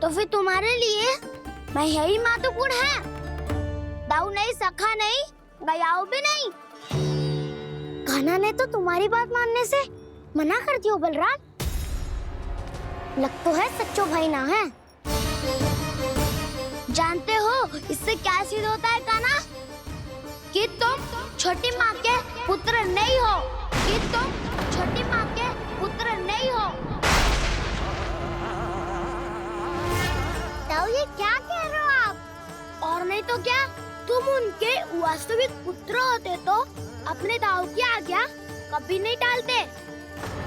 तो फिर तुम्हारे लिए मैं यही महत्वपूर्ण है। दाऊ नहीं, सखा नहीं, गयाऊ भी नहीं। कान्हा ने तो तुम्हारी बात मानने से मना कर दियो बलराम। लग तो है सच्चो भाई ना है। जानते हो इससे क्या सिद्ध होता है कान्हा? कि तुम छोटी माँ के पुत्र नहीं हो, कि तुम छोटी माँ के पुत्र नहीं हो। तो ये क्या कह रहे हो आप? और नहीं तो क्या, तुम उनके वास्तविक पुत्र होते तो अपने दाऊ की आज्ञा कभी नहीं टालते।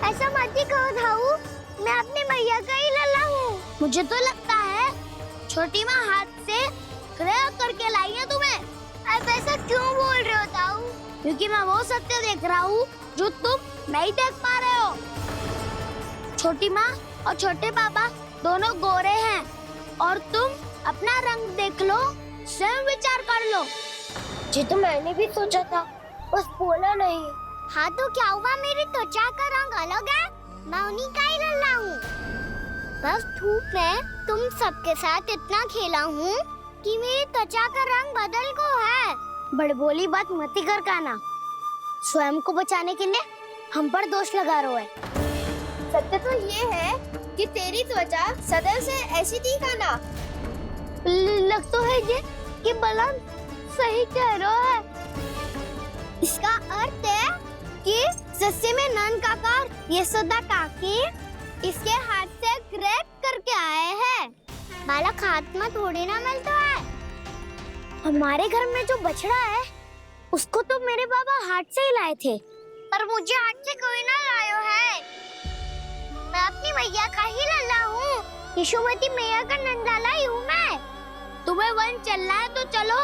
ऐसा मत ही कहो दाऊ, मैं अपनी मैया का ही लल्ला हूँ। मुझे तो लगता है छोटी माँ हाथ से ग्रह करके लाई है तुम्हें। अब ऐसा क्यों बोल रहे हो दाऊ? क्योंकि मैं वो सत्य देख रहा हूँ जो तुम नहीं देख पा रहे हो। छोटी माँ और छोटे पापा दोनों गोरे हैं और तुम अपना रंग देख लो, स्वयं विचार कर लो। जी तो मैंने भी सोचा था, बस बोला नहीं। हाँ तो क्या हुआ, मेरी त्वचा का रंग अलग है, मैं उन्हीं का ही लल्ला हूँ। बस धूप में तुम सबके साथ इतना खेला हूँ कि मेरी त्वचा का रंग बदल को है। बड़बोली बात मत ही कर कान्हा, स्वयं को बचाने के लिए हम पर दोष लगा रहे है। सत्य तो ये है कि तेरी त्वचा सदैव से ऐसी थी कान्हा। लग तो है ये कि बलराम सही कह रहा है। इसका अर्थ है कि सस्य में नन काका यशोदा काकी इसके हाथ से ग्रेट करके आए हैं। बालक हाथ में थोड़ी ना मिलता है। हमारे घर में जो बछड़ा है उसको तो मेरे बाबा हाथ से ही लाए थे, पर मुझे हाथ से कोई ना लायो है। मैं अपनी मैया का ही लल्ला हूँ, यशोमती मैया का नंदाला ही हूँ मैं। तुम्हें वन चलना है तो चलो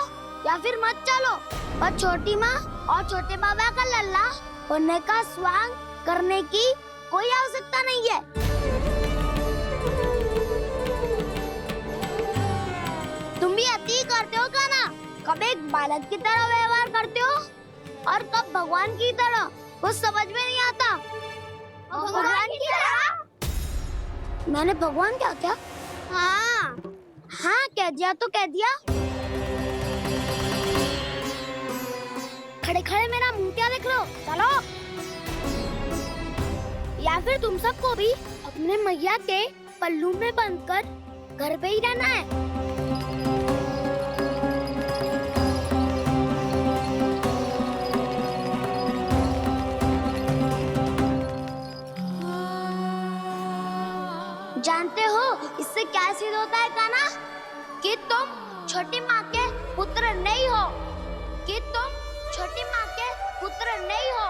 या फिर मत चलो, पर छोटी माँ और छोटे बाबा का लल्ला होने का स्वांग करने की कोई आवश्यकता नहीं है। तुम भी अति करते हो कान्हा, कब एक बालक की तरह व्यवहार करते हो और कब भगवान की तरह, कुछ समझ में नहीं आता। भगवान की तरह? मैंने भगवान क्या क्या? हाँ हाँ कह दिया तो कह दिया। खड़े खड़े मेरा मुंह क्या देख लो, चलो। या फिर तुम सबको भी अपने मैया के पल्लू में बंधकर घर पे ही रहना है। जानते हो इससे क्या सिद्ध होता है कान्हा? कि तुम छोटी माँ के पुत्र नहीं हो, कि तुम छोटी माँ के पुत्र नहीं हो।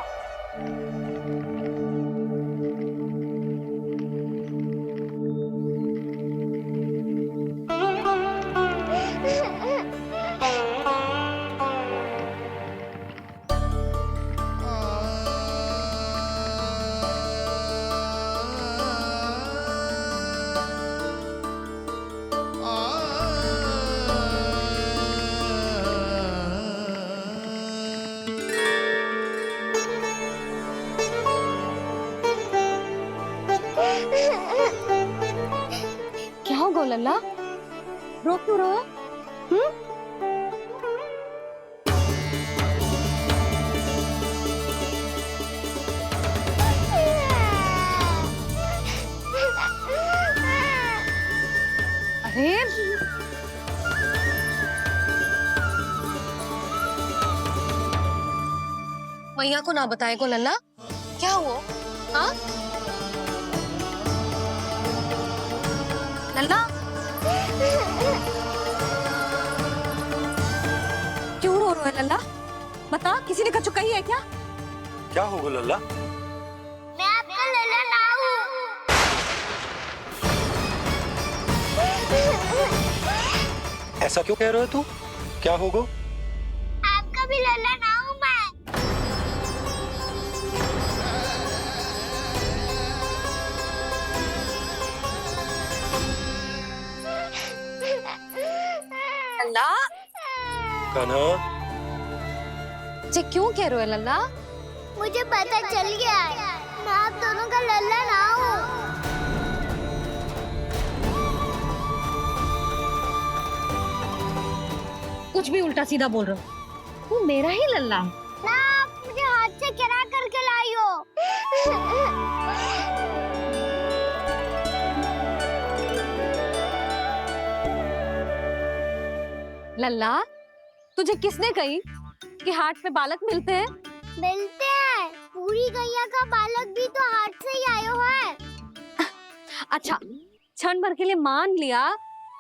क्या हो गो लल्ला, रो क्यों रहो? अरे मैया को ना बताए को लल्ला, क्या हुआ? हाँ लल्ला, क्यों रो रहे हो लल्ला? बता, किसी ने कछु कही है क्या? क्या होगा लल्ला? मैं आपका लल्ला ना हूँ। ऐसा क्यों कह रहे हो तू? क्या होगा? आपका भी लल्ला ना हूँ मैं। लल्ला, कान्हा, जे क्यों कह रहे हो लल्ला? मुझे पता चल गया है, मैं आप दोनों का लल्ला ना हूँ। कुछ भी उल्टा सीधा बोल रहे हो। तू मेरा ही लल्ला है। ना आप मुझे हाथ से गिरा करके लाई हो। लल्ला, तुझे किसने कही कि हाट पे बालक मिलते हैं? मिलते हैं। पूरी गैया का बालक भी तो हाट से ही आयो है। अच्छा, क्षण भर के लिए मान लिया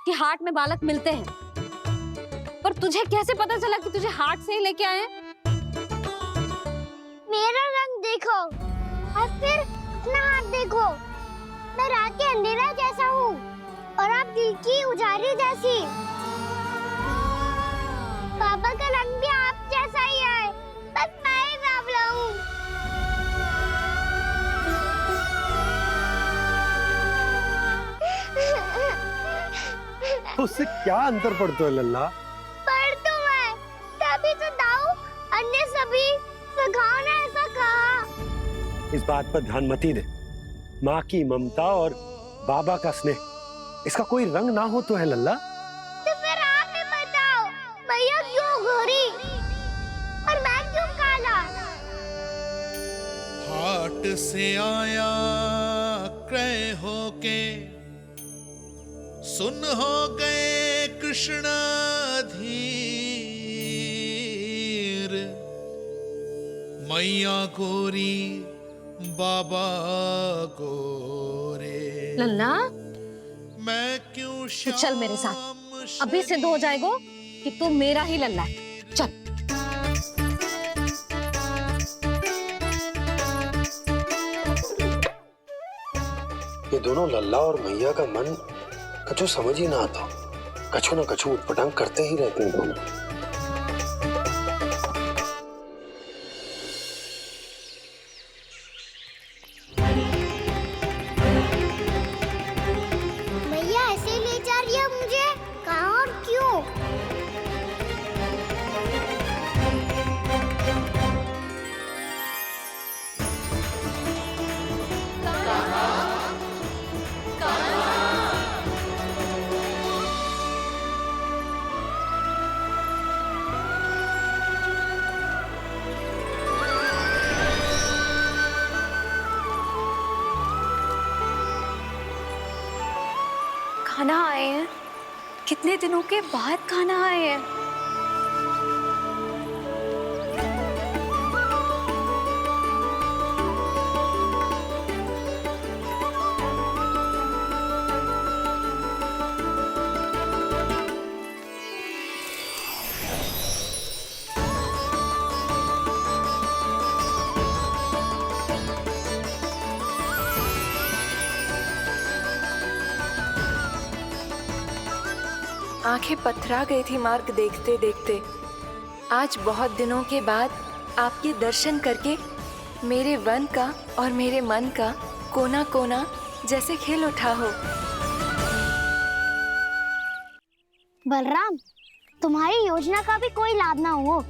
कि हाट में बालक मिलते हैं, पर तुझे कैसे पता चला कि तुझे हाट से ही लेके आए हैं? मेरा रंग देखो और फिर अपना हाथ देखो। मैं रात के अंधेरा जैसा हूँ और आप दिल की उजाली जैसी। पापा का रंग भी आप जैसा ही है, बस मैं ही बावला हूँ। उससे क्या अंतर पड़ता है लल्ला? पर तो मैं तभी तो दाऊ अन्य सभी सखाओ ने ऐसा कहा। इस बात पर ध्यान मत ही दे। माँ की ममता और बाबा का स्नेह, इसका कोई रंग ना हो तो है लल्ला। तो फिर आप ही बताओ, मैया क्यों गोरी और मैं क्यों काला? हाट से आया क्रय होके, सुन हो गए कृष्ण धीर। मैया गोरी बाबा गोरे, लल्ला, मैं क्यों तू चल मेरे साथ। अभी सिद्ध हो जाएगा कि तू मेरा ही लल्ला है। चल। ये दोनों लल्ला और मैया का मन कछु समझ ही ना आता। कछु न कछु उटपटांग करते ही रहते हैं दोनों। मैया ऐसे ले जा रही है मुझे, कहाँ और क्यों? खाना आए हैं, कितने दिनों के बाद खाना आए हैं। आंखें पथरा गई थी मार्ग देखते देखते। आज बहुत दिनों के बाद आपके दर्शन करके मेरे वन का और मेरे मन का कोना कोना जैसे खिल उठा हो। बलराम, तुम्हारी योजना का भी कोई लाभ ना हो।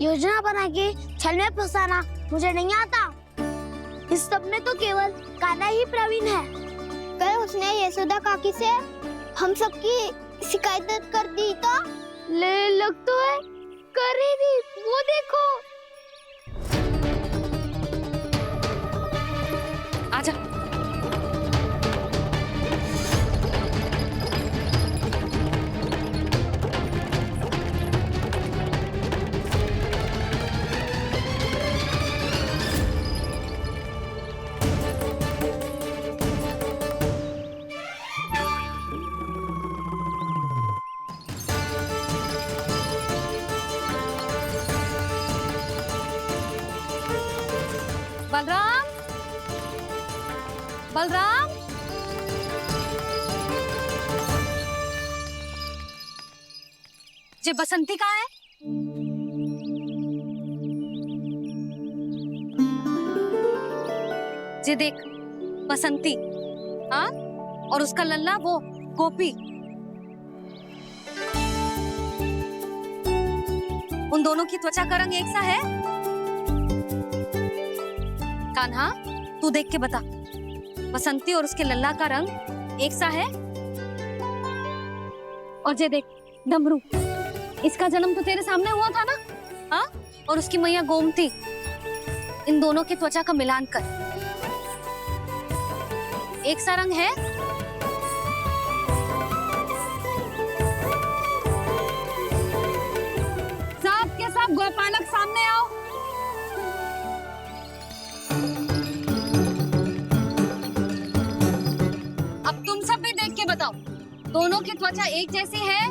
योजना बना के छल में फंसाना मुझे नहीं आता। इस सब में तो केवल कान्हा ही प्रवीण है। कल उसने यशोदा काकी से हम सबकी शिकायत कर दी तो ले लग तो है कर ही दी। वो देखो। आजा। बलराम, बलराम, ये बसंती कहाँ है? ये देख, बसंती, हाँ, और उसका लल्ला वो गोपी। उन दोनों की त्वचा का रंग एक सा है? कान्हा, तू देख के बता, बसंती और उसके लल्ला का रंग एक सा है? और ये देख, डमरू, इसका जन्म तो तेरे सामने हुआ था ना, हाँ? और उसकी मैया गोमती, इन दोनों की त्वचा का मिलान कर एक सा रंग है। सब के सब गोपालक सामने आओ। अब तुम सब भी देख के बताओ, दोनों की त्वचा एक जैसी है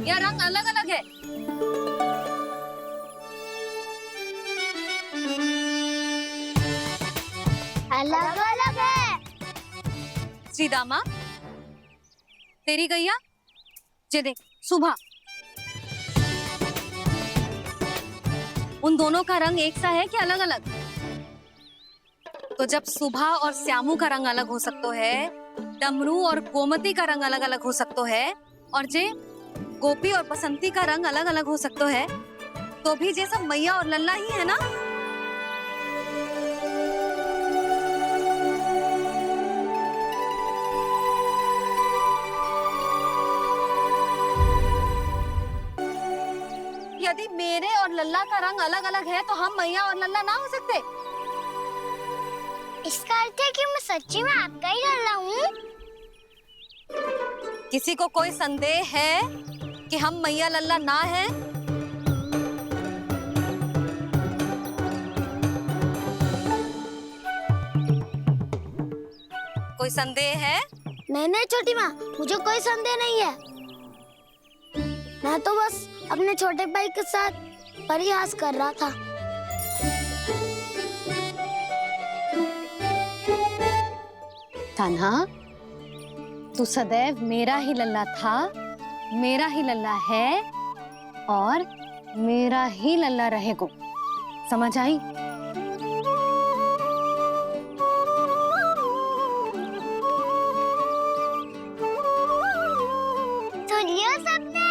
या रंग अलग अलग है? अलग अलग है। श्रीदामा, तेरी गैया, ये देख सुबह, उन दोनों का रंग एक सा है कि अलग अलग? तो जब सुबह और श्यामू का रंग अलग हो सकता है, डमरू और गोमती का रंग अलग अलग हो सकता है, और जे गोपी और बसंती का रंग अलग अलग हो सकता है, तो भी जे सब मैया और लल्ला ही है ना? यदि मेरे और लल्ला का रंग अलग अलग है तो हम मैया और लल्ला ना हो सकते? इसका अर्थ है कि मैं सच्ची में आपका ही लल्ला हूँ। किसी को कोई संदेह है कि हम मैया लल्ला ना हैं? कोई संदेह है? नहीं छोटी माँ, मुझे कोई संदेह नहीं है। मैं तो बस अपने छोटे भाई के साथ परिहास कर रहा था। कान्हा, तू सदैव मेरा ही लल्ला था, मेरा ही लल्ला है और मेरा ही लल्ला रहेगा। समझ आई? सुनियो सबने,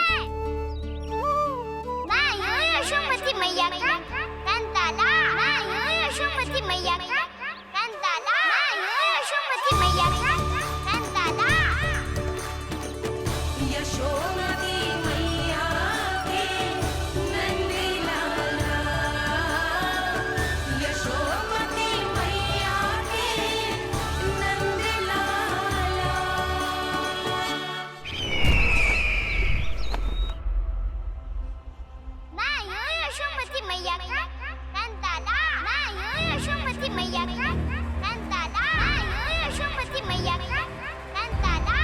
मैं हूँ यशोमती मैया का कंताला। मैं हूँ यशोमती मैया का कंताला। मैं हूँ यशोमती मैया का कंताला। यशोमती मैया के नंदी लाला, यशोमती मैया के नंदी लाला। मैं हूँ यशोमती मैया का कंताला। मैं हूँ यशोमती मैया का कंताला। मैं हूँ यशोमती मैया का कंताला।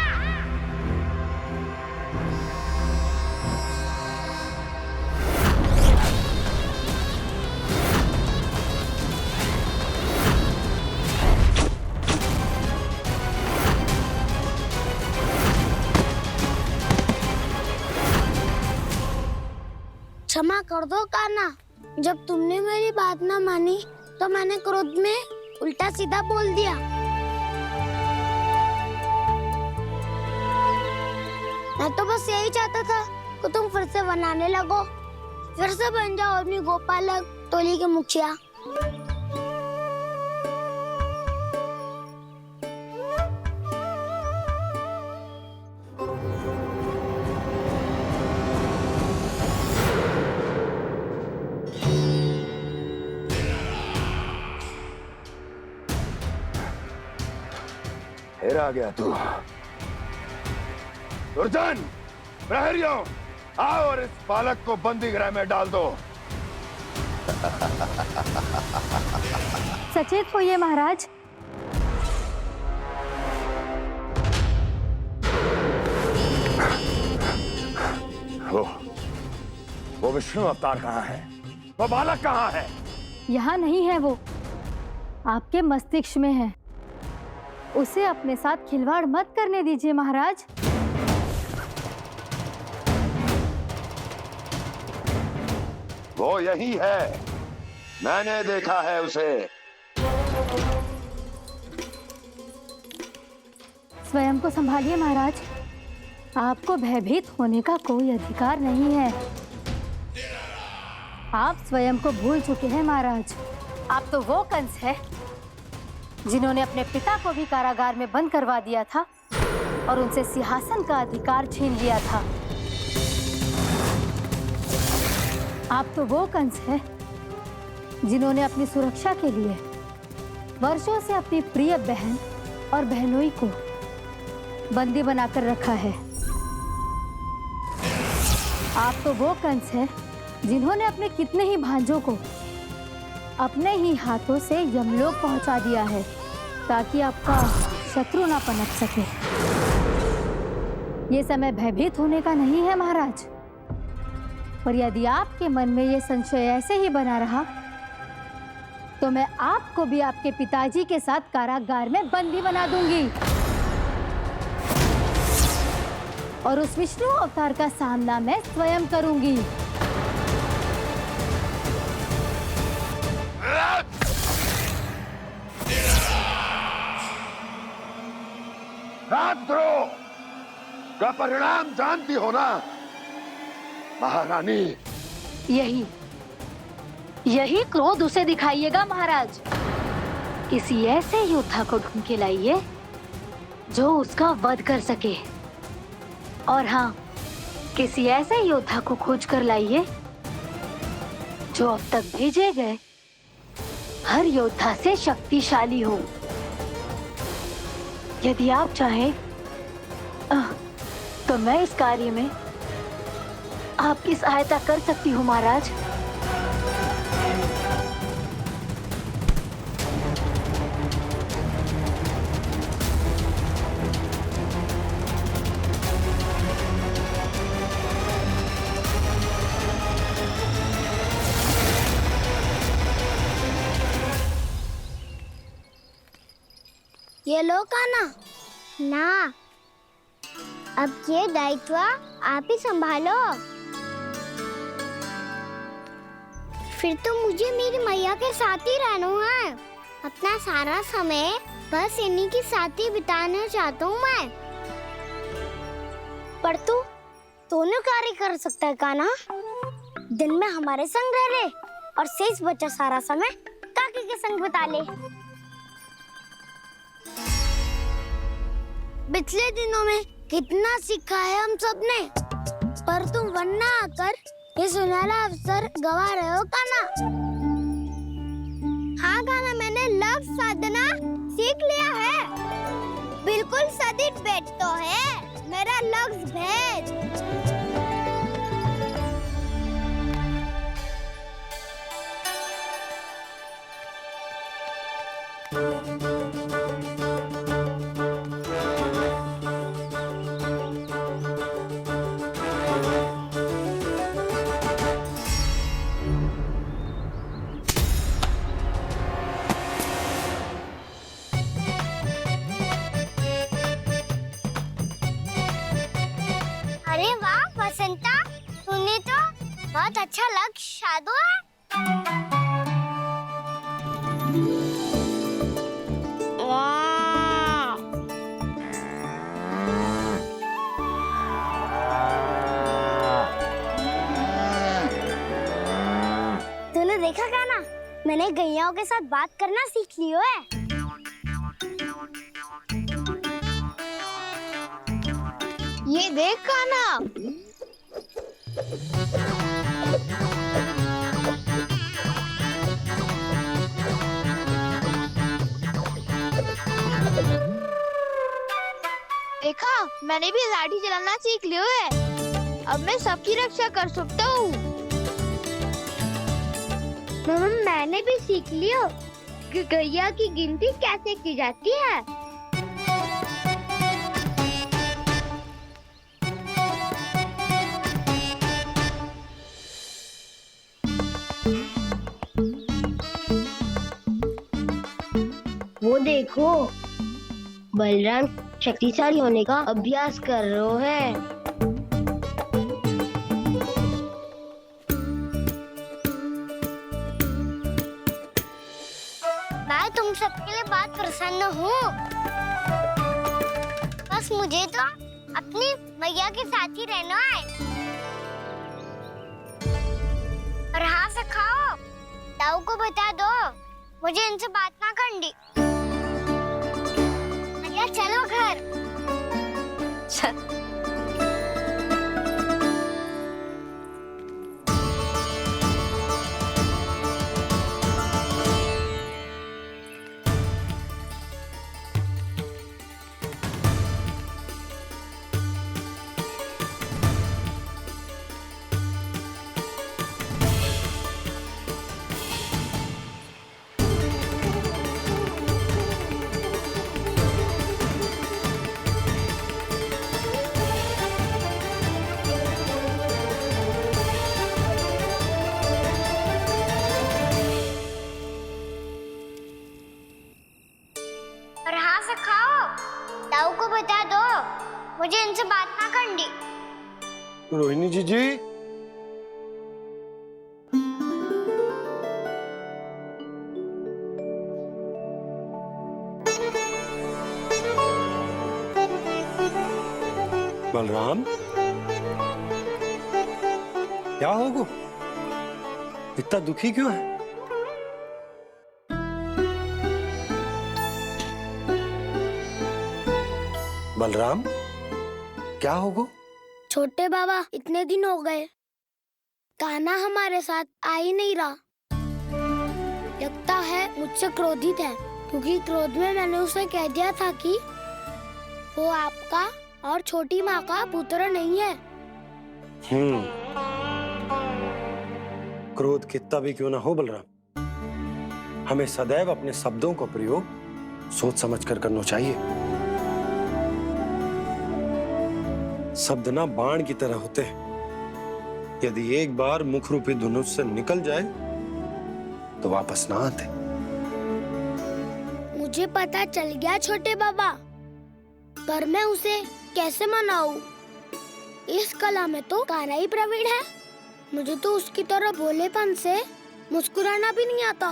क्षमा कर दो कान्हा, जब तुमने मेरी बात ना मानी तो मैंने क्रोध में उल्टा सीधा बोल दिया। मैं तो बस यही चाहता था कि तुम फिर से बनाने लगो, फिर से बन जाओ अपनी गोपालक टोली के मुखिया। फिर आ गया तू। दुर्जन, प्रहरियों, आओ और इस बालक को बंदी गृह में डाल दो। सचेत होइए महाराज। वो विष्णु अवतार कहाँ है? वो बालक कहाँ है? यहाँ नहीं है वो, आपके मस्तिष्क में है। उसे अपने साथ खिलवाड़ मत करने दीजिए महाराज। वो यही है, मैंने देखा है उसे। स्वयं को संभालिए महाराज, आपको भयभीत होने का कोई अधिकार नहीं है। आप स्वयं को भूल चुके हैं महाराज। आप तो वो कंस है जिन्होंने अपने पिता को भी कारागार में बंद करवा दिया था और उनसे सिंहासन का अधिकार छीन लिया था। आप तो वो कंस हैं जिन्होंने अपनी सुरक्षा के लिए वर्षों से अपनी प्रिय बहन और बहनोई को बंदी बनाकर रखा है। आप तो वो कंस हैं जिन्होंने अपने कितने ही भांजों को अपने ही हाथों से यमलोक पहुंचा दिया है ताकि आपका शत्रु ना पनप सके। ये समय भयभीत होने का नहीं है महाराज, पर यदि आपके मन में ये संशय ऐसे ही बना रहा तो मैं आपको भी आपके पिताजी के साथ कारागार में बंदी बना दूंगी और उस विष्णु अवतार का सामना मैं स्वयं करूंगी। राजद्रोह का परिणाम जानती हो ना महारानी? यही क्रोध उसे दिखाइएगा महाराज। किसी ऐसे योद्धा को ढूंढ के लाइए जो उसका वध कर सके, और हाँ, किसी ऐसे योद्धा को खोज कर लाइए जो अब तक भेजे गए हर योद्धा से शक्तिशाली हो। यदि आप चाहें तो मैं इस कार्य में आपकी सहायता कर सकती हूँ महाराज। ये लो कान्हा। ना, अब ये दायित्व आप ही संभालो। फिर तो मुझे मेरी मैया के साथ ही रहना है। अपना सारा समय बस इन्हीं के साथ ही बिताना चाहता हूँ मैं। पर तू दोनों कार्य कर सकता है कान्हा। दिन में हमारे संग रह ले और शेष बचा सारा समय काकी के संग बिता ले। पिछले दिनों में कितना सीखा है हम सबने, पर तुम वरना आकर ये सुनहरा अवसर गवा रहे हो कान्हा। हाँ कान्हा, मैंने लक्ष्य साधना सीख लिया है। बिल्कुल सदित भेद तो है मेरा लक्ष्य भेद। अरे वाह बसंता, तूने तो बहुत अच्छा लक्ष्य साधा है। वाह! तूने देखा कान्हा, मैंने गैयाओं के साथ बात करना सीख लियो है। ये देख कान्हा। देखा, मैंने भी लाठी चलाना सीख लिया है। अब मैं सबकी रक्षा कर सकता हूँ। मैंने भी सीख लिया कि गैया की गिनती कैसे की जाती है। वो देखो, बलराम शक्तिशाली होने का अभ्यास कर रहे हैं। मैं तुम सबके लिए बहुत प्रसन्न हूँ। बस मुझे तो अपनी मैया के साथ ही रहना है। और हाँ से खाओ, ताऊ को बता दो मुझे इनसे बात ना करनी। चलो घर। रोहिणी जी। बलराम, क्या होगा? इतना दुखी क्यों है? बलराम, क्या होगा? छोटे बाबा, इतने दिन हो गए कान्हा हमारे साथ आ ही नहीं रहा। लगता है मुझसे क्रोधित है, क्योंकि क्रोध में मैंने उसे कह दिया था कि वो आपका और छोटी माँ का पुत्र नहीं है। क्रोध कितना भी क्यों ना हो बलराम, हमें सदैव अपने शब्दों का प्रयोग सोच समझ कर करना चाहिए। शब्द ना बाण की तरह होते हैं, यदि एक बार मुख रूपी धनुष से निकल जाए तो वापस ना आते। मुझे पता चल गया छोटे बाबा, पर मैं उसे कैसे मनाऊं? इस कला में तो कान्हा ही प्रवीण है। मुझे तो उसकी तरह भोलेपन से मुस्कुराना भी नहीं आता।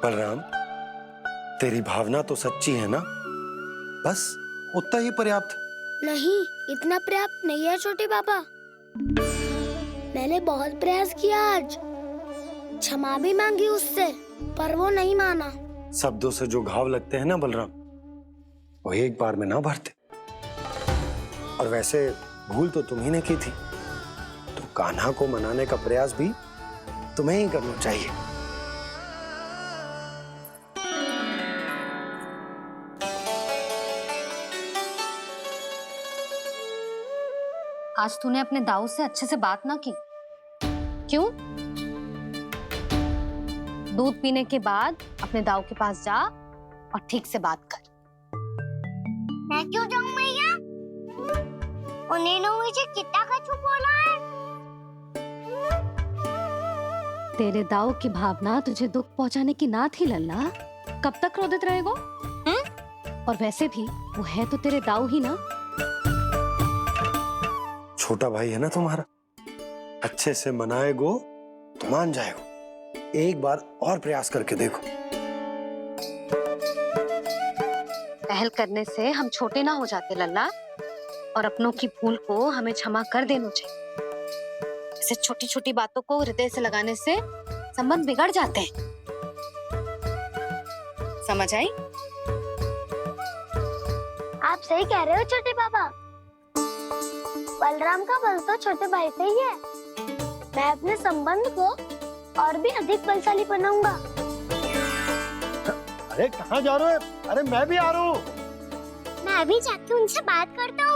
बलराम, तेरी भावना तो सच्ची है ना, बस उतना ही पर्याप्त। नहीं, इतना पर्याप्त नहीं है छोटे बाबा। मैंने बहुत प्रयास किया आज, क्षमा भी मांगी उससे, पर वो नहीं माना। शब्दों से जो घाव लगते हैं ना बलराम, वो एक बार में ना भरते। और वैसे भूल तो तुम्ही ने की थी, तो कान्हा को मनाने का प्रयास भी तुम्हें ही करना चाहिए। आज तूने अपने दाऊ से अच्छे से बात ना की, क्यों? दूध पीने के बाद अपने दाऊ के पास जा और ठीक से बात कर। मैं क्यों जाऊं भैया? उन्होंने मुझे कितना कछु बोला है। तेरे दाऊ की भावना तुझे दुख पहुंचाने की ना थी लल्ला। कब तक क्रोधित रहेगो? और वैसे भी वो है तो तेरे दाऊ ही ना। छोटा भाई है ना तुम्हारा, अच्छे से मनाएगो तो मान जाएगो। एक बार और प्रयास करके देखो। पहल करने से हम छोटे ना हो जाते लल्ला, और अपनों की भूल को हमें क्षमा कर देना चाहिए। ऐसे छोटी छोटी बातों को हृदय से लगाने से संबंध बिगड़ जाते हैं। समझ आई? आप सही कह रहे हो छोटे बाबा। बलराम का बल तो छोटे भाई से ही है। मैं अपने संबंध को और भी अधिक बलशाली बनाऊंगा। अरे कहाँ जा रहे हो? अरे मैं भी आ रहा हूँ। मैं अभी जाके उनसे बात करता हूँ।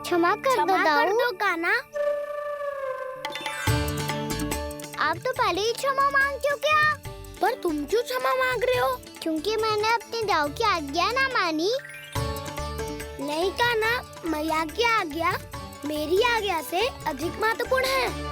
क्षमा कर दो कान्हा। आप तो पहले ही क्षमा मांग क्यों क्या? पर तुम क्यों क्षमा मांग रहे हो? क्योंकि मैंने अपने दाऊ की आज्ञा ना मानी। नहीं कान्हा, मैया की आज्ञा मेरी आज्ञा से अधिक महत्वपूर्ण है।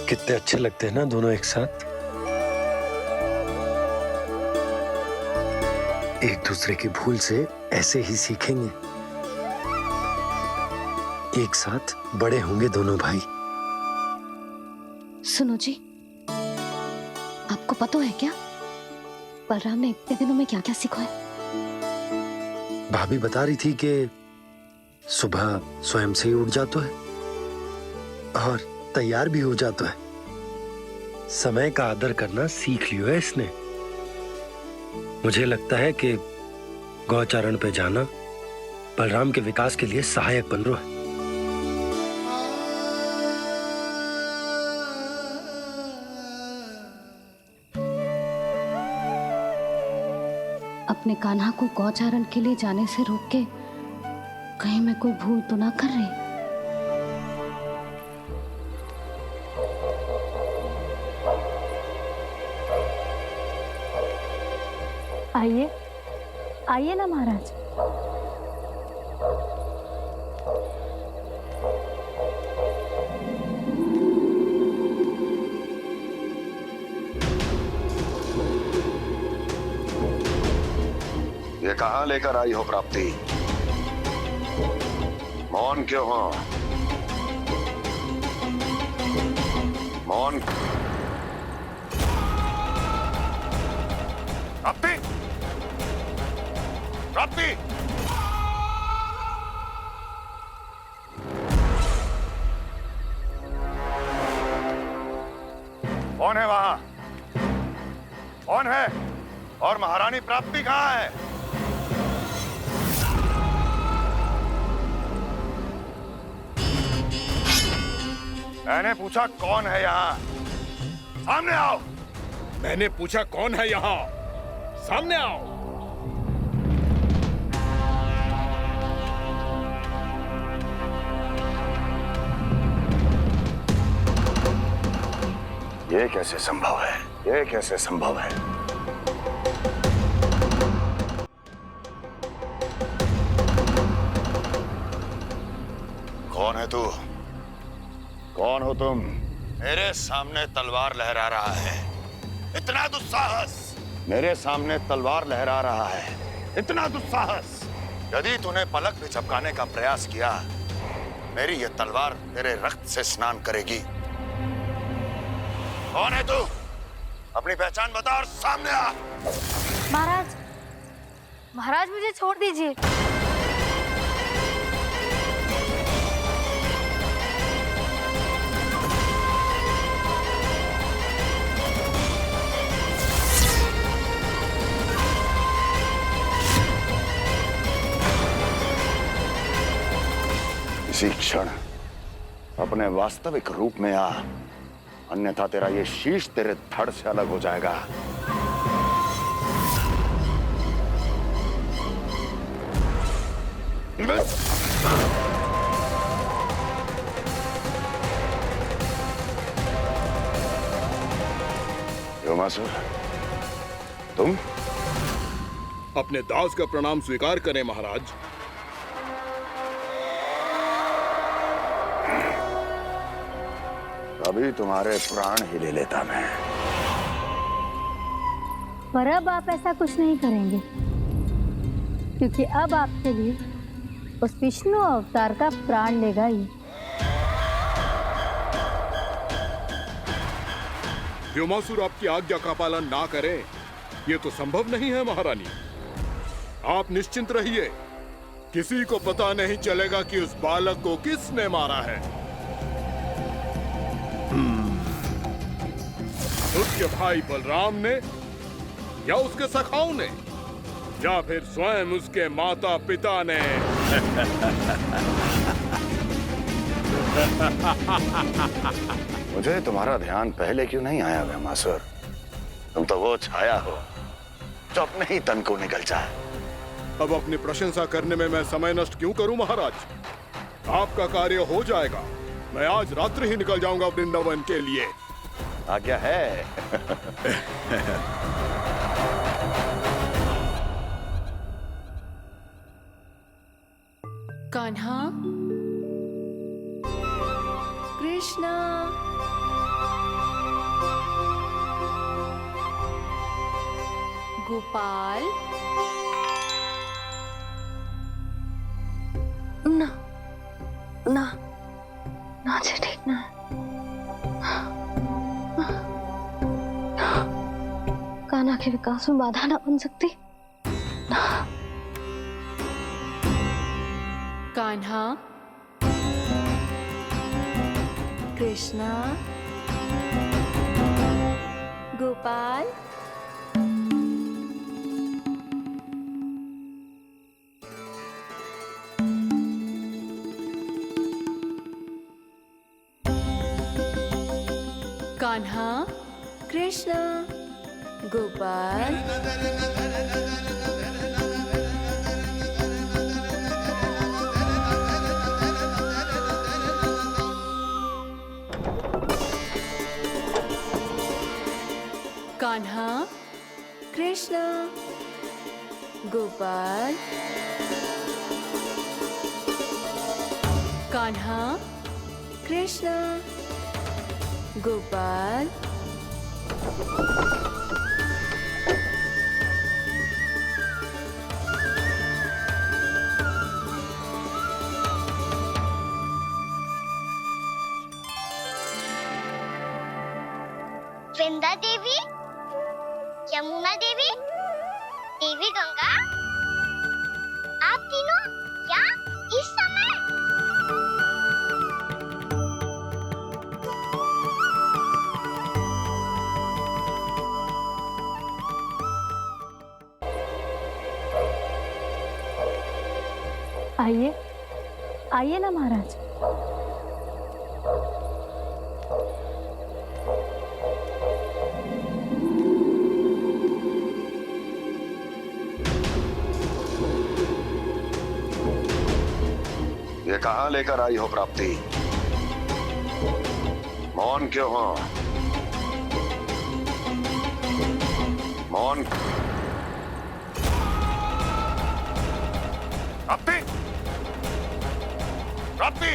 कितने अच्छे लगते हैं ना दोनों एक साथ। एक दूसरे की भूल से ऐसे ही सीखेंगे। एक साथ बड़े होंगे दोनों भाई। सुनो जी, आपको पता है क्या बलराम ने इतने दिनों में क्या क्या सीखा है? भाभी बता रही थी कि सुबह स्वयं से ही उठ जाता है और तैयार भी हो जाता है। समय का आदर करना सीख लियो है इसने। मुझे लगता है कि गौचारण पे जाना बलराम के विकास के लिए सहायक बन रहा है। अपने कान्हा को गौचारण के लिए जाने से रोक के कहीं मैं कोई भूल तो ना कर रही। आइए आइए ना महाराज। ये कहाँ लेकर आई हो प्राप्ति? मौन क्यों हो? मौन। प्राप्ति, प्राप्ति, कौन है वहां? कौन है? और महारानी प्राप्ति कहाँ है? मैंने पूछा कौन है यहाँ? सामने आओ। मैंने पूछा कौन है यहाँ? सामने आओ। ये कैसे संभव है? ये कैसे संभव है? कौन है तू? कौन हो तुम? मेरे सामने तलवार लहरा रहा है। इतना दुस्साहस! मेरे सामने तलवार लहरा रहा है। इतना दुस्साहस! यदि तूने पलक भी झपकाने का प्रयास किया, मेरी ये तलवार तेरे रक्त से स्नान करेगी। कौन है तू? अपनी पहचान बता और सामने आ। महाराज, महाराज मुझे छोड़ दीजिए। इसी क्षण अपने वास्तविक रूप में आ, अन्यथा तेरा ये शीश तेरे धड़ से अलग हो जाएगा। योमासुर, तुम? अपने दास का प्रणाम स्वीकार करें महाराज। अभी तुम्हारे प्राण ही ले लेता मैं। पर अब आप ऐसा कुछ नहीं करेंगे, क्योंकि अब आपके लिए उस विष्णु अवतार का प्राण लेगा ही। व्योमासुर आपकी आज्ञा का पालन ना करें, ये तो संभव नहीं है महारानी। आप निश्चिंत रहिए, किसी को पता नहीं चलेगा कि उस बालक को किसने मारा है। उसके भाई बलराम ने, या उसके सखाओं ने, या फिर स्वयं उसके माता पिता ने। मुझे तुम्हारा ध्यान पहले क्यों नहीं आया व्योमासुर? तुम तो वो छाया हो जो अपने ही तन को निकल जाए। अब अपनी प्रशंसा करने में मैं समय नष्ट क्यों करूं महाराज? आपका कार्य हो जाएगा। मैं आज रात्रि ही निकल जाऊंगा वृंदावन के लिए। आज्ञा है। कान्हा, कृष्णा, गोपाल। ना ना ना जी, ठीक ना। कान्हा के विकास में बाधा ना बन सकती। कान्हा, कृष्णा, गोपाल, कान्हा, कृष्णा, गोपाल, कान्हा, कृष्णा, गोपाल, कान्हा, कृष्णा, गोपाल, वृंदा देवी, यमुना देवी, देवी गंगा, आप तीनों क्या इस समय? आइए, आइए ना महाराज। ये कहाँ लेकर आई हो प्राप्ति? मौन क्यों हो? मौन। प्राप्ति, प्राप्ति,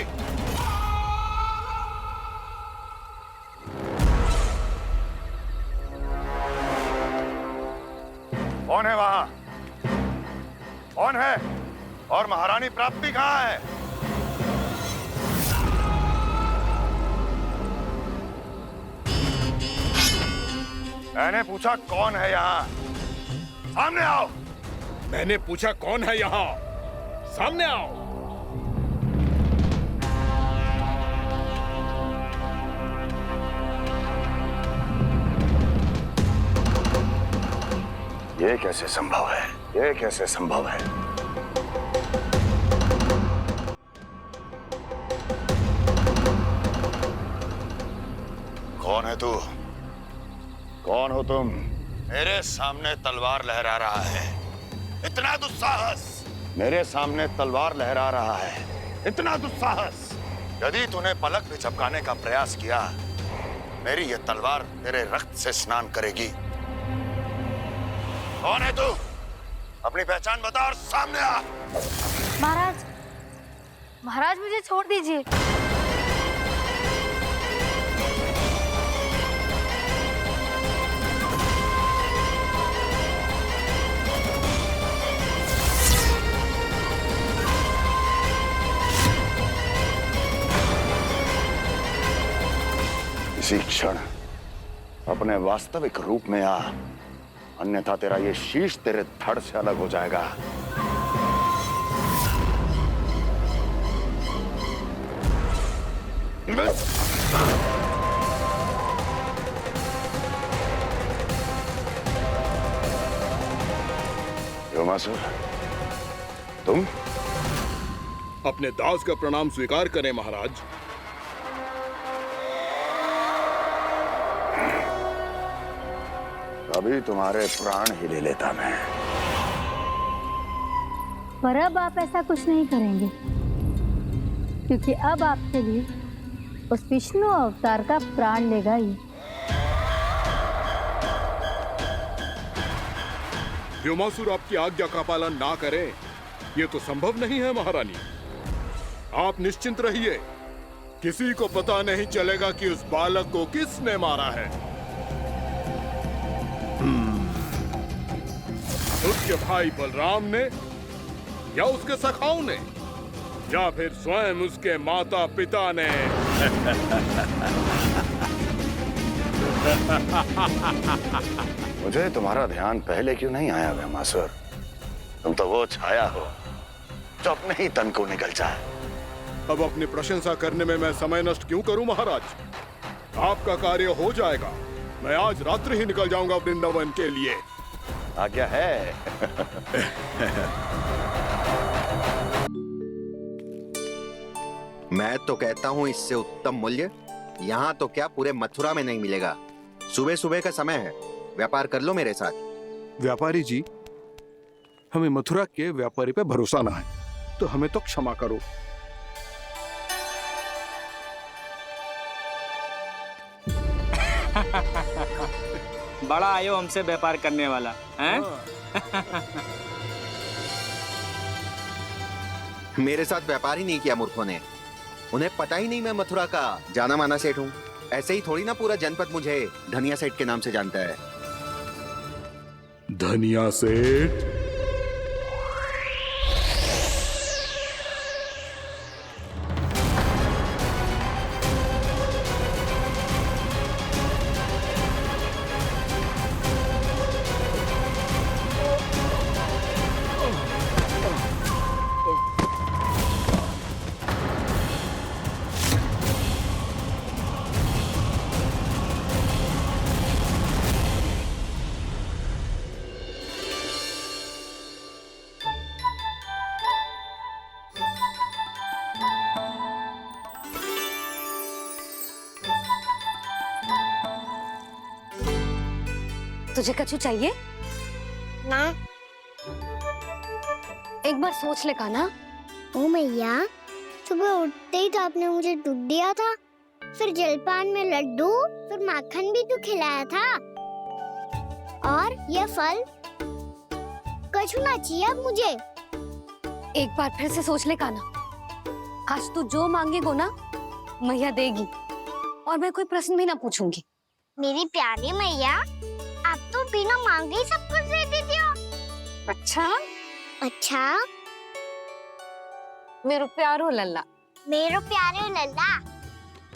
कौन है वहां? कौन है? और महारानी प्राप्ति कहाँ है? मैंने पूछा कौन है यहाँ? सामने आओ। मैंने पूछा कौन है यहाँ? सामने आओ। ये कैसे संभव है? ये कैसे संभव है? कौन है तू? कौन हो तुम? मेरे सामने तलवार लहरा रहा है। इतना दुस्साहस! मेरे सामने तलवार लहरा रहा है। इतना दुस्साहस! यदि तूने पलक भी झपकाने का प्रयास किया, मेरी ये तलवार तेरे रक्त से स्नान करेगी। कौन है तू? अपनी पहचान बता और सामने आ। महाराज, महाराज मुझे छोड़ दीजिए। इसी क्षण अपने वास्तविक रूप में आ, अन्यथा तेरा ये शीश तेरे धड़ से अलग हो जाएगा। योमासुर, तुम? अपने दास का प्रणाम स्वीकार करें महाराज। अभी तुम्हारे प्राण ही ले लेता मैं। पर अब आप ऐसा कुछ नहीं करेंगे, क्योंकि अब आपके लिए उस विष्णु अवतार का प्राण लेगा ही। व्योमासुर आपकी आज्ञा का पालन ना करे, ये तो संभव नहीं है महारानी। आप निश्चिंत रहिए, किसी को पता नहीं चलेगा कि उस बालक को किसने मारा है। उसके भाई बलराम ने, या उसके सखाओं ने, या फिर स्वयं उसके माता पिता ने। मुझे तुम्हारा ध्यान पहले क्यों नहीं आया व्योमासुर? तुम तो वो छाया हो जो अपने ही तन को निकल जाए। अब अपनी प्रशंसा करने में मैं समय नष्ट क्यों करूं महाराज? आपका कार्य हो जाएगा। मैं आज रात्रि ही निकल जाऊंगा वृंदावन के लिए। आज्ञा है। मैं तो कहता हूँ इससे उत्तम मूल्य यहाँ तो क्या पूरे मथुरा में नहीं मिलेगा। सुबह सुबह का समय है, व्यापार कर लो मेरे साथ। व्यापारी जी, हमें मथुरा के व्यापारी पे भरोसा ना है, तो हमें तो क्षमा करो। बड़ा आयो हमसे व्यापार करने वाला हैं? मेरे साथ व्यापार ही नहीं किया मूर्खों ने। उन्हें पता ही नहीं मैं मथुरा का जाना माना सेठ हूँ। ऐसे ही थोड़ी ना पूरा जनपद मुझे धनिया सेठ के नाम से जानता है। धनिया सेठ? तुझे कछु चाहिए? ना। एक बार सोच ले कान्हा। ओ मैया, सुबह उठते ही तो आपने मुझे दूध दिया था, फिर जलपान में लड्डू, फिर माखन भी तो खिलाया था। और ये फल कछु ना चाहिए अब मुझे। एक बार फिर से सोच ले कान्हा। आज तू जो मांगेगो ना मैया देगी, और मैं कोई प्रश्न भी ना पूछूंगी। मेरी प्यारी मैया, आप तो बिना मांगे ही सब कुछ दे देती हो। अच्छा? अच्छा? मेरो प्यारो लल्ला। मेरो प्यारे लल्ला।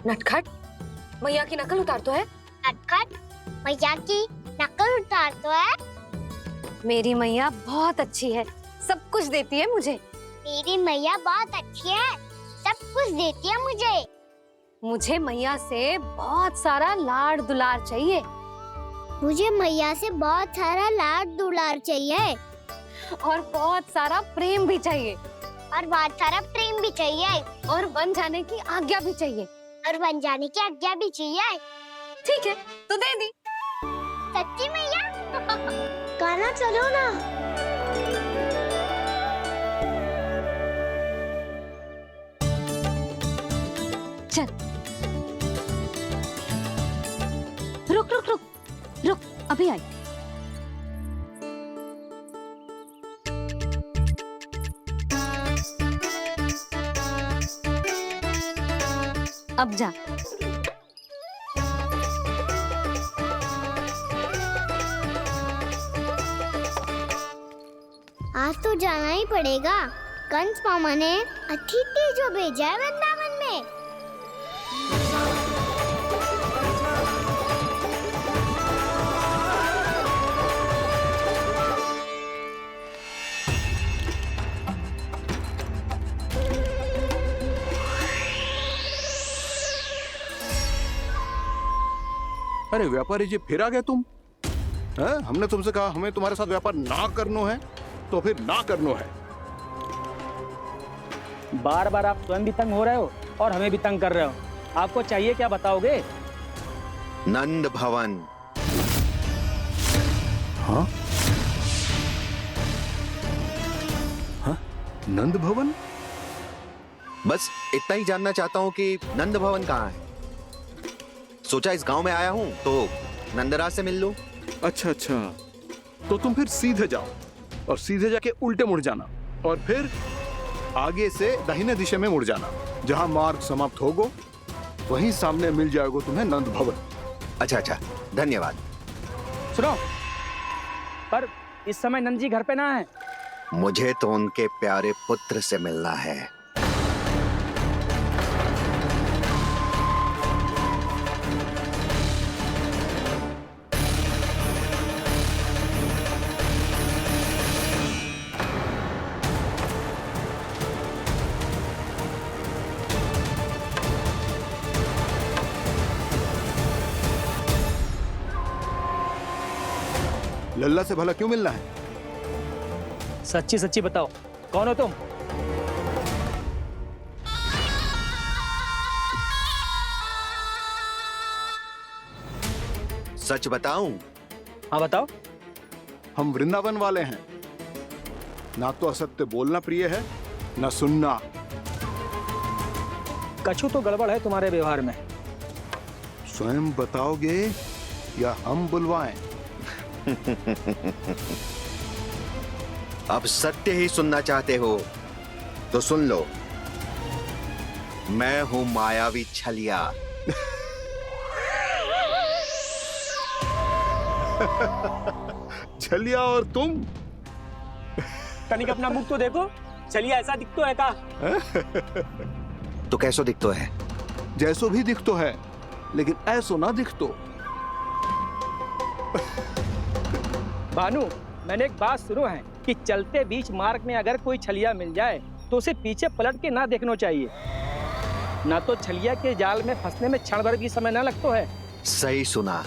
नटखट, मैया की नकल उतार तो है। नटखट, मैया की नकल उतार तो है। मेरी मैया बहुत अच्छी है, सब कुछ देती है मुझे। मेरी मैया बहुत अच्छी है, सब कुछ देती है मुझे। मुझे मैया से बहुत सारा लाड़ दुलार चाहिए। मुझे मैया से बहुत सारा लाड दुलार चाहिए, और बहुत सारा प्रेम भी चाहिए, और बहुत सारा प्रेम भी चाहिए, और बन जाने की आज्ञा भी चाहिए, और बन जाने की आज्ञा भी चाहिए। ठीक है, तो दे दी। सच्ची मैया? कान्हा चलो ना। चल। रुक रुक रुक रुक, अभी आई। अब जा। आज तो जाना ही पड़ेगा। कंस मामा ने अतिथि जो भेजा है वृंदावन में। अरे व्यापारी जी, फिर आ गए तुम? हैं? हमने तुमसे कहा हमें तुम्हारे साथ व्यापार ना करनो है, तो फिर ना करनो है। बार बार आप स्वयं भी तंग हो रहे हो और हमें भी तंग कर रहे हो। आपको चाहिए क्या बताओगे? नंद भवन। हाँ? हाँ? नंद भवन? बस इतना ही जानना चाहता हूँ कि नंद भवन कहाँ है। सोचा इस गांव में आया हूँ तो नंदराज से मिल लूं। अच्छा अच्छा, तो तुम फिर सीधे जाओ और सीधे जाके उल्टे मुड़ जाना, और फिर आगे से दाहिने दिशा में मुड़ जाना। जहाँ मार्ग समाप्त होगो वहीं सामने मिल जाएगा तुम्हें नंद भवन। अच्छा अच्छा, धन्यवाद। सुनो, पर इस समय नंद जी घर पे ना है। मुझे तो उनके प्यारे पुत्र से मिलना है। लल्ला से भला क्यों मिलना है? सच्ची सच्ची बताओ, कौन हो तुम? सच बताऊं? हाँ बताओ। हम वृंदावन वाले हैं। ना तो असत्य बोलना प्रिय है, ना सुनना। कछु तो गड़बड़ है तुम्हारे व्यवहार में। स्वयं बताओगे या हम बुलवाएं? अब सत्य ही सुनना चाहते हो तो सुन लो। मैं हूं मायावी छलिया। छलिया और तुम? तनिक अपना मुख तो देखो, चलिए ऐसा दिखतो है का? तो कैसो दिखतो है? जैसो भी दिखतो है, लेकिन ऐसो ना दिखतो। भानु, मैंने एक बात सुनो है कि चलते बीच मार्ग में अगर कोई छलिया मिल जाए तो उसे पीछे पलट के ना देखना चाहिए, ना तो छलिया के जाल में फंसने में क्षण भर भी समय ना लगता है। सही सुना।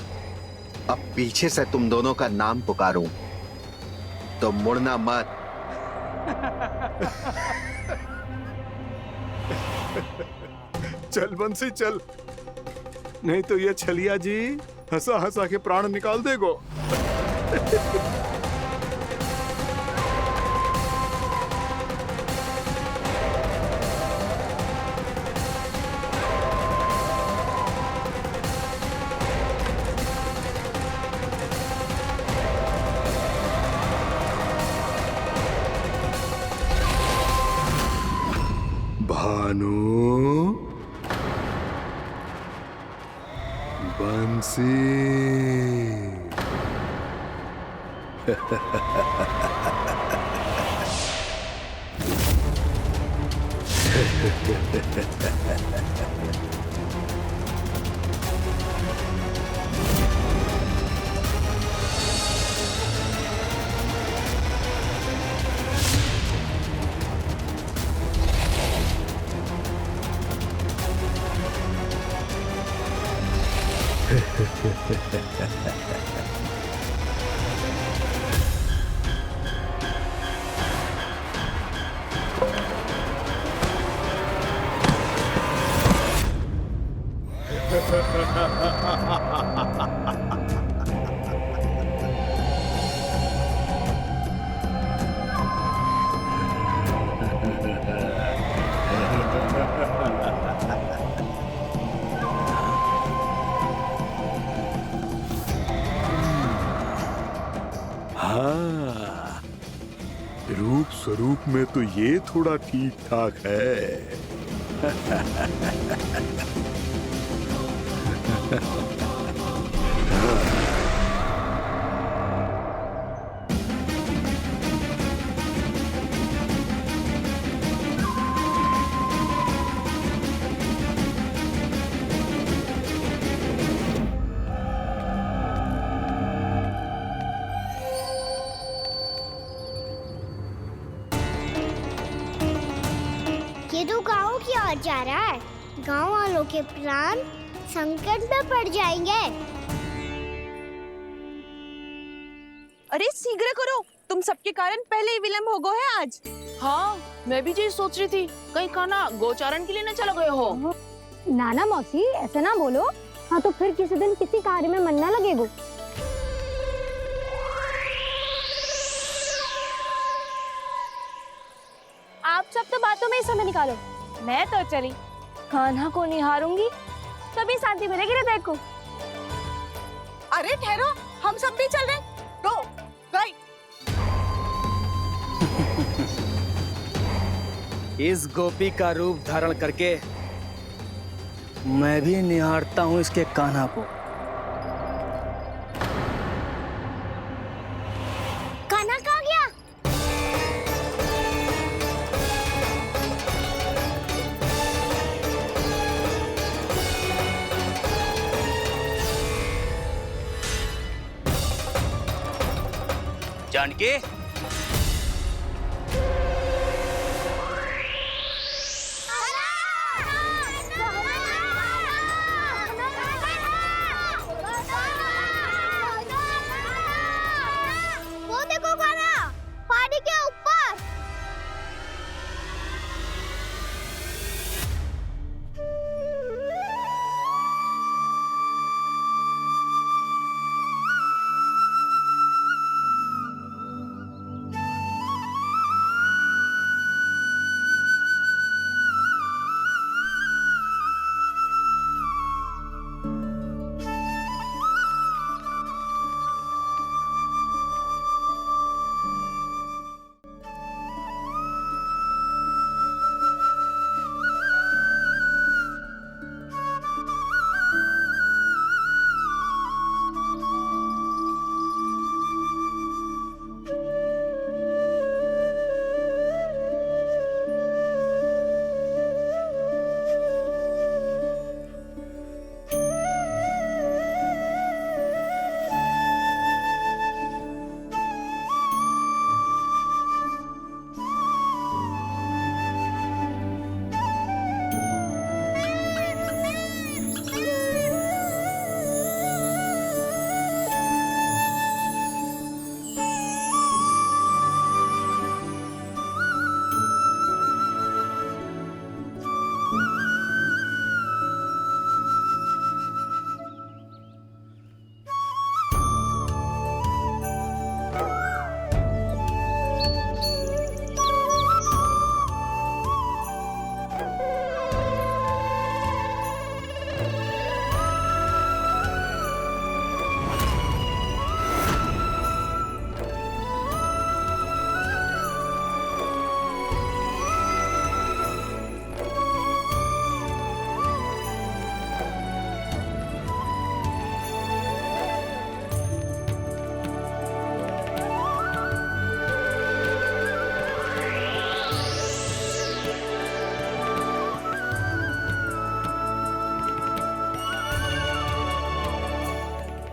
अब पीछे से तुम दोनों का नाम पुकारूं तो मुड़ना मत। चल बंसी चल, नहीं तो ये छलिया जी हंसा हंसा के प्राण निकाल देगो। भानु, बंसी। हाँ, रूप स्वरूप में तो ये थोड़ा ठीक ठाक है। ये तो गाँव की ओर जा रहा है। गाँव वालों के प्राण संकट में पड़ जाएंगे। अरे शीघ्र करो, तुम सबके कारण पहले ही विलंब हो गए है आज। हाँ, मैं भी यही सोच रही थी, कहीं खाना गोचारण के लिए न चले गए हो। नाना मौसी, ऐसे ना बोलो। हाँ तो फिर किसी दिन किसी कार्य में मन ना लगेगा। आप सब तो बातों में ही समय निकालो। मैं तो चली कान्हा को निहारूंगी, तभी शांति मिलेगी हृदय को। अरे ठहरो, हम सब भी चल रहे। तो गई। इस गोपी का रूप धारण करके मैं भी निहारता हूँ इसके कान्हा को। कान्हा कहाँ गया? जानकी,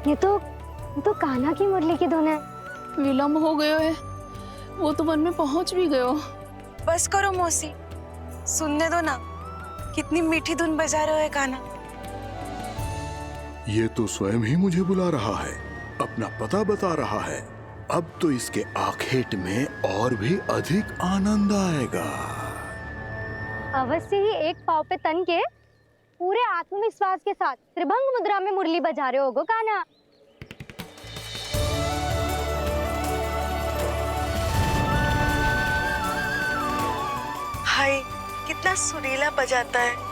ये तो कान्हा की मुरली की धुन है। विलम्ब हो गयो है, वो तो वन में पहुंच भी गयो। बस करो मौसी, सुनने दो ना, कितनी मीठी धुन बजा रहे हो कान्हा। ये तो स्वयं ही मुझे बुला रहा है, अपना पता बता रहा है। अब तो इसके आखेट में और भी अधिक आनंद आएगा। अवश्य ही एक पाव पे तन के पूरे आत्मविश्वास के साथ त्रिभंग मुद्रा में मुरली बजा रहे होगो कान्हा। हाय, कितना सुरीला बजाता है।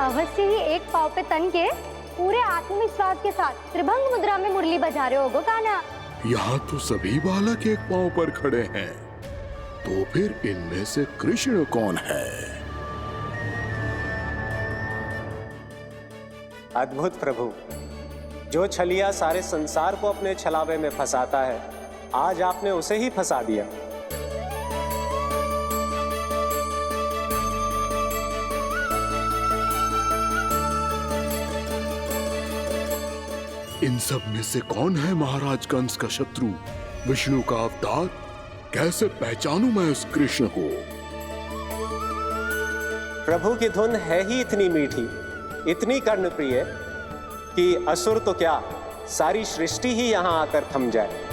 अवश्य ही एक पाव पे तन के पूरे आत्मविश्वास के साथ त्रिभंग मुद्रा में मुरली बजा रहे होगो कान्हा। यहाँ तो सभी बालक एक पांव पर खड़े हैं, तो फिर इनमें से कृष्ण कौन है? अद्भुत प्रभु, जो छलिया सारे संसार को अपने छलावे में फंसाता है, आज आपने उसे ही फंसा दिया। इन सब में से कौन है महाराज कंस का शत्रु, विष्णु का अवतार? कैसे पहचानूं मैं उस कृष्ण को? प्रभु की धुन है ही इतनी मीठी, इतनी कर्णप्रिय कि असुर तो क्या, सारी सृष्टि ही यहां आकर थम जाए।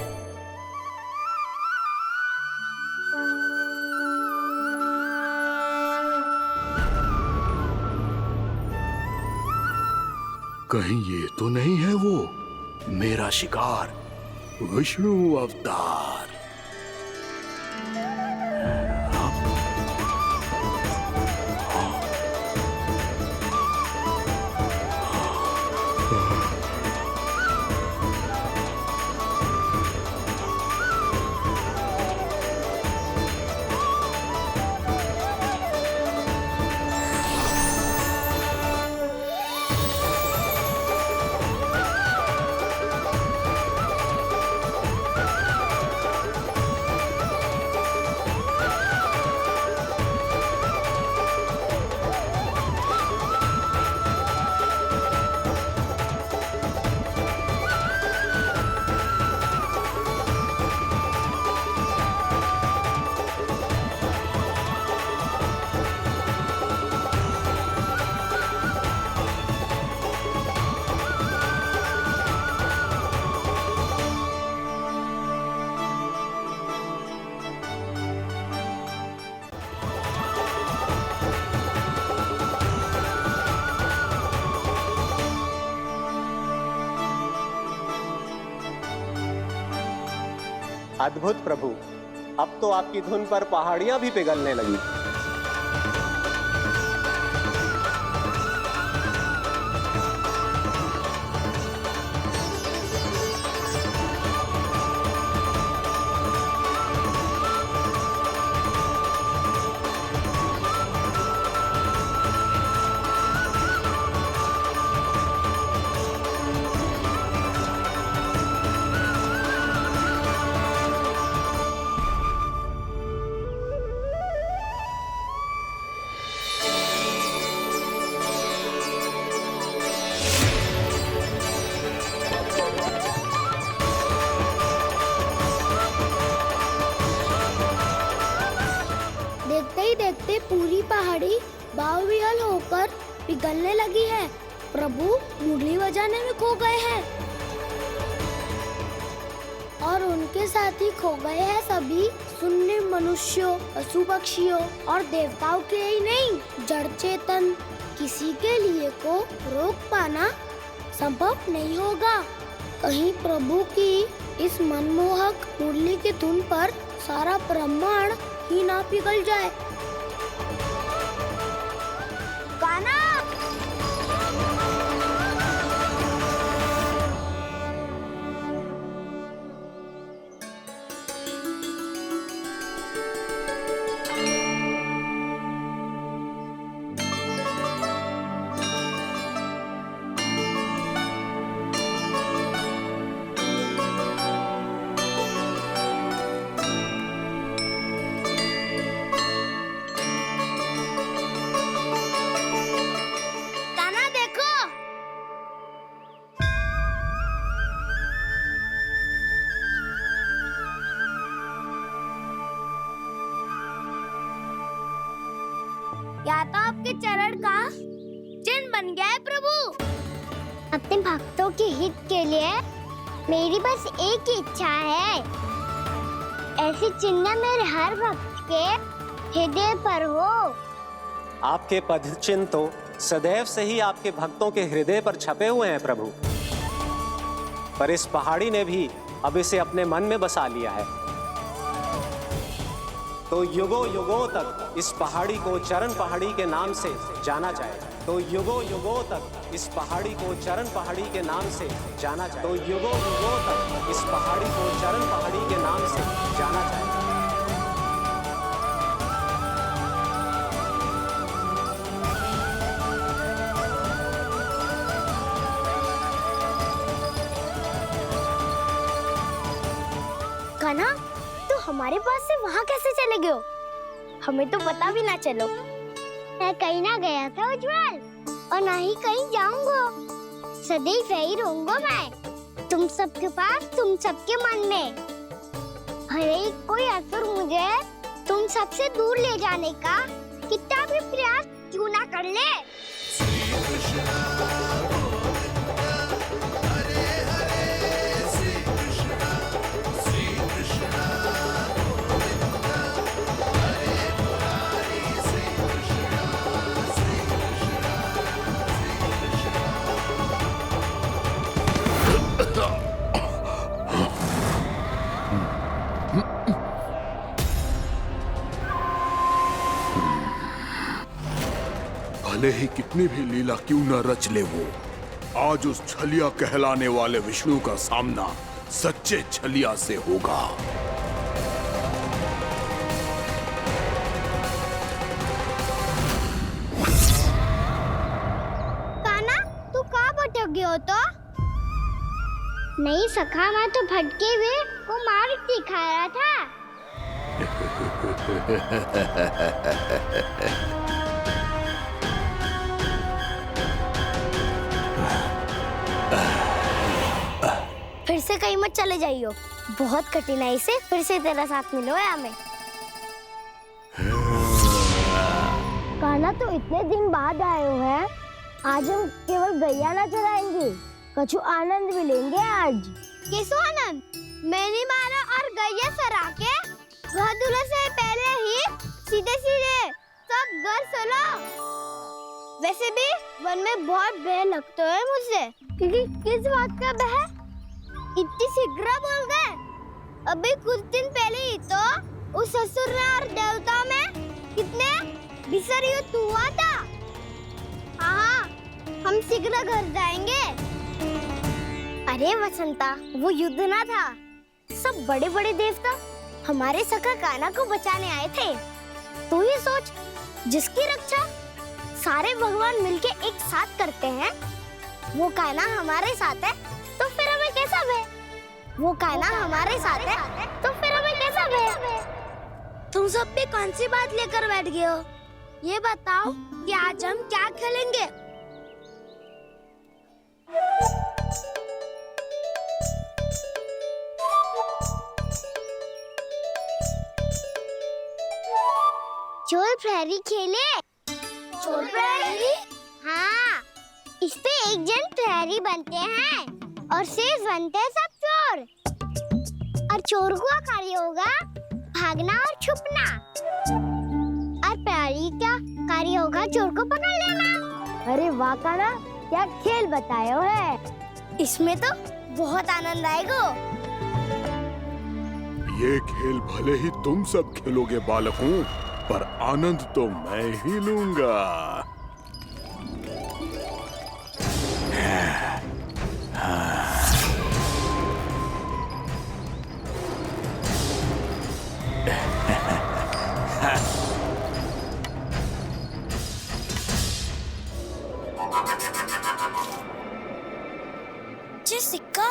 कहीं ये तो नहीं है वो मेरा शिकार विष्णु अवतार? अद्भुत प्रभु, अब तो आपकी धुन पर पहाड़ियां भी पिघलने लगी। देखते ही देखते पूरी पहाड़ी बावविहल होकर पिघलने लगी है। प्रभु मुरली बजाने में खो गए हैं और उनके साथ ही खो गए हैं सभी सुनने मनुष्यों, पशु पक्षियों और देवताओं के ही नहीं, जड़ चेतन किसी के लिए को रोक पाना संभव नहीं होगा। कहीं प्रभु की इस मनमोहक मुरली की धुन पर सारा ब्रह्मांड ही ना पिघल जाए। गाना या तो आपके चरण का चिन्ह बन गया है प्रभु। अपने भक्तों के हित के लिए मेरी बस एक ही इच्छा है, ऐसी चिन्ह मेरे हर भक्त के हृदय पर हो। आपके पद चिन्ह तो सदैव से ही आपके भक्तों के हृदय पर छपे हुए हैं प्रभु, पर इस पहाड़ी ने भी अब इसे अपने मन में बसा लिया है। तो युगों युगों तक इस पहाड़ी को चरण पहाड़ी के नाम से जाना जाए। तो युगों युगों तक इस पहाड़ी को चरण पहाड़ी के नाम से जाना जाए। तो युगों युगों तक इस पहाड़ी को चरण पहाड़ी के नाम से जाना जाए। कान्हा, तो हमारे पास से वहाँ कैसे चले गए हो? हमें तो पता भी ना चलो। मैं कहीं ना गया था उज्जवल, और ना ही कहीं जाऊंगा। सदैव यही रहूंगा मैं, तुम सबके पास, तुम सबके मन में। भले ही कोई असुर मुझे तुम सबसे दूर ले जाने का कितना भी प्रयास क्यों ना कर ले। भले ही कितनी भी लीला क्यों न रच ले वो, आज उस छलिया कहलाने वाले विष्णु का सामना सच्चे छलिया से होगा। कान्हा, तू कहाँ भटक गया हो तो? नहीं सखा, मैं तो भटके हुए वो मार्ग दिखा रहा था। फिर से कहीं मत चले जाइयो, बहुत कठिनाई से फिर से तेरा साथ मिलो है हमें। कान्हा, तो इतने दिन बाद आए हो हैं, आज हम केवल गैया ना चराएंगे, कछु आनंद भी लेंगे आज। किसो आनंद? मैंने मारा और गैया सरा के वह दूल्हे से पहले ही सीधे सीधे सब घर चलो। वैसे भी वन में बहुत भय लगता है मुझे, क्योंकि किस बात का भय? इतनी शीघ्र बोल गए। अभी कुछ दिन पहले ही तो उस ससुर और देवता में कितने भीषण युद्ध हुआ था। हाँ, हम शीघ्र घर जाएंगे। अरे वसंता, वो युद्ध ना था, सब बड़े बड़े देवता हमारे सखा कान्हा को बचाने आए थे। तू ही सोच, जिसकी रक्षा सारे भगवान मिलके एक साथ करते हैं, वो कान्हा हमारे साथ है, तो फिर हमें कैसा भय? वो कान्हा हमारे साथ है, तो फिर हमें कैसा भय? तुम सब भी कौन सी बात लेकर बैठ गए हो? ये बताओ कि आज हम क्या खेलेंगे? चोर प्रहरी खेले? चोर प्रहरी? हाँ, इस पे एक जन प्रहरी बनते हैं और शेष बनते हैं सब चोर। और चोर का कार्य होगा भागना और छुपना, और प्रहरी का कार्य होगा चोर को पकड़ लेना। अरे वाह कान्हा, क्या खेल बताया है। इसमें तो बहुत आनंद आएगा। ये खेल भले ही तुम सब खेलोगे बालकों, पर आनंद तो मैं ही लूंगा। जी सिक्का।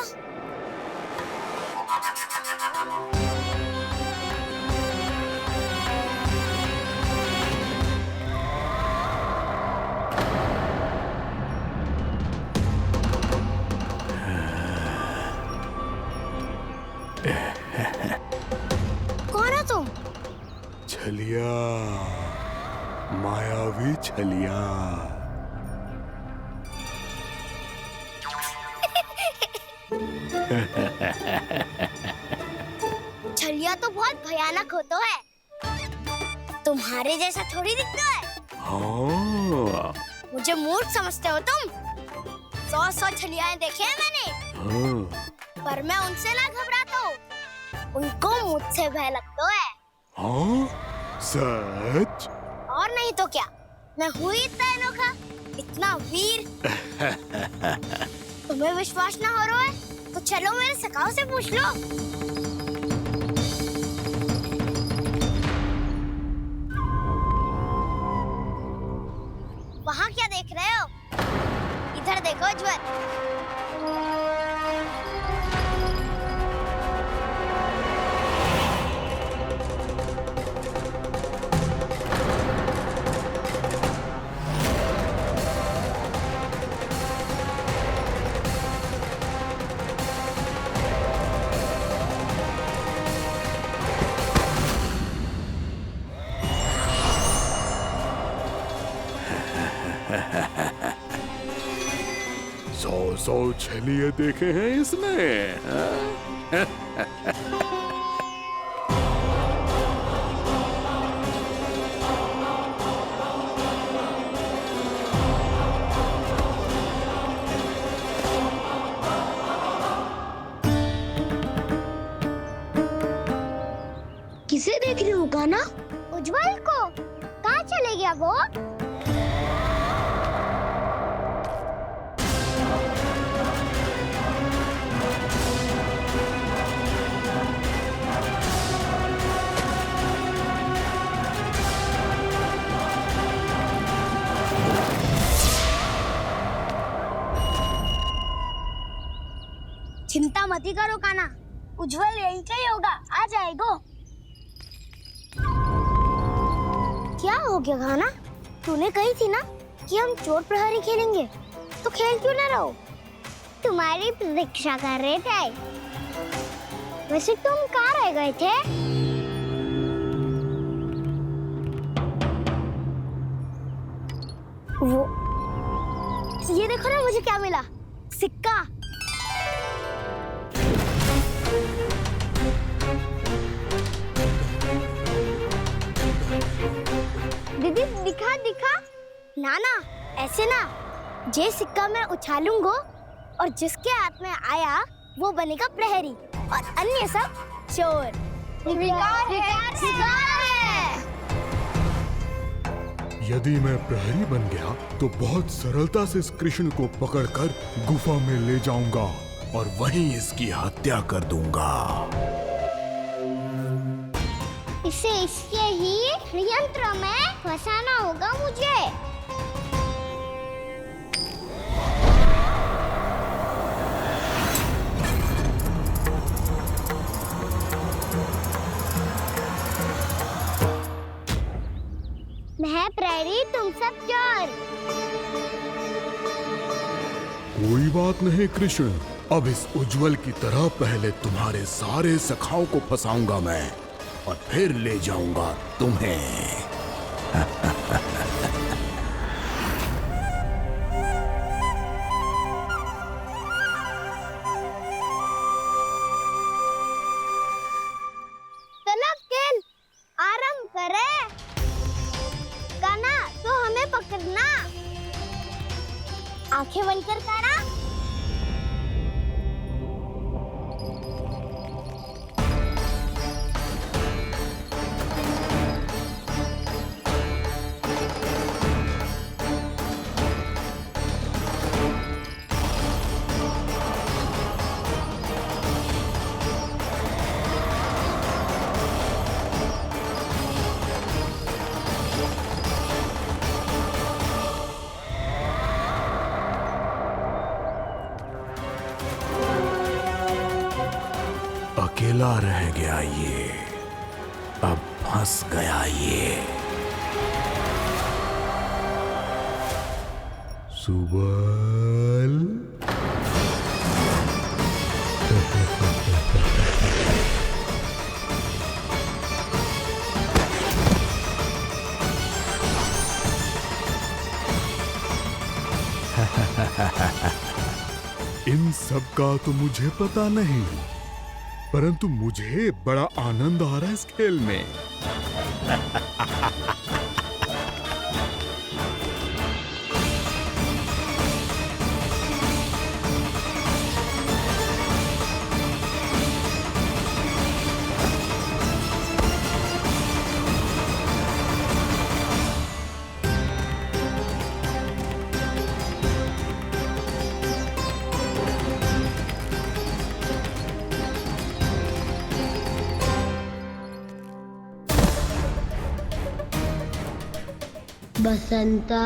कौन हो तुम? छलिया, मायावी छलिया। छलिया तो बहुत भयानक होता है, तुम्हारे जैसा थोड़ी दिखता है। हाँ। मुझे मूर्ख समझते हो तुम? 100 छलियाएं देखे हैं मैंने। हाँ। पर मैं उनसे ना घबराता हूँ, उनको मुझसे भय लगता है। हाँ? सच? और नहीं तो क्या, मैं हूँ इतना अनोखा, इतना वीर। तुम्हें विश्वास ना हो रहा है तो चलो मेरे सखाओं से पूछ लो। वहाँ क्या देख रहे हो? इधर देखो ज्वर। सौ छलिए देखे हैं इसने। किसे देख रही हो कान्हा? उज्जवल को। कहाँ चले गया वो? मत ही करो काना, उज्जवल यही का ही होगा, आ जाएगा। क्या हो गया खाना? तूने कही थी ना कि हम चोर प्रहरी खेलेंगे, तो खेल क्यों ना रहो? तुम्हारी प्रतीक्षा कर रहे थे। वैसे तुम कहाँ रह गए थे? वो ये देखो ना, मुझे क्या मिला, सिक्का। दीदी दिखा दिखा। ना ना, ऐसे ना, जे सिक्का मैं उछालूंगा और जिसके हाथ में आया वो बनेगा प्रहरी और अन्य सब चोर। विकार है। यदि मैं प्रहरी बन गया तो बहुत सरलता से इस कृष्ण को पकड़कर गुफा में ले जाऊंगा और वहीं इसकी हत्या कर दूंगा। इसे इसके ही यंत्र में फंसाना होगा मुझे। मैं प्रहरी, तुम सब चोर। कोई बात नहीं कृष्ण, अब इस उज्जवल की तरह पहले तुम्हारे सारे सखाओं को फंसाऊंगा मैं और फिर ले जाऊंगा तुम्हें। चलो खेल आरंभ करें। काना, तो हमें पकड़ना। आंखें बंद कर काना। अकेला रह गया ये, अब फंस गया ये। सुबल इन सब का तो मुझे पता नहीं, परंतु मुझे बड़ा आनंद आ रहा है इस खेल में। बसंता,